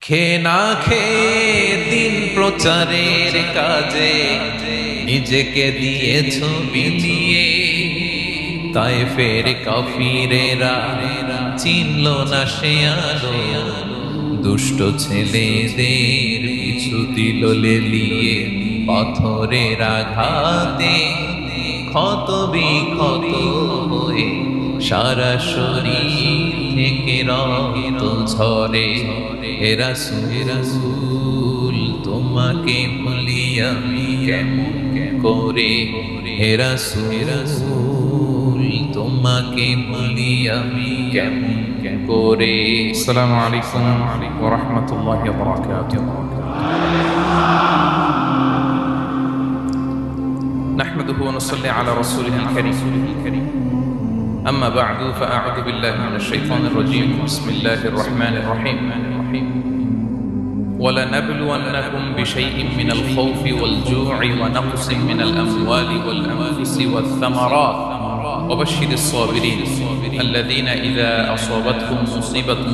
খেয়ে না খেয়ে দিন প্রচারের কাজে নিজেকে দিয়েছ বিলিয়ে, তায়েফের কাফিরেরা চিনল না সে আলো, দুষ্ট ছেলেদের পিছু দিল লেলিয়ে, পাথরের আঘাতে ক্ষত বিক্ষত হয়ে সারা শরীর থেকে রক্ত ঝরে। হে রাসূল তোমাকে ভুলি আমি কেমন করে, হে রাসূল তোমাকে ভুলি আমি কেমন করে। আসসালামু আলাইকুম ওয়া রাহমাতুল্লাহি ওয়া বারাকাতুহু। نحمده ونصلي على رسوله الكريم. أما بعد فأعوذ بالله من الشيطان الرجيم. بسم الله الرحمن الرحيم. ولنبلونكم بشيء من الخوف والجوع ونقص من الأموال والأنفس والثمرات وبشر الصابرين الذين إذا أصابتهم مصيبة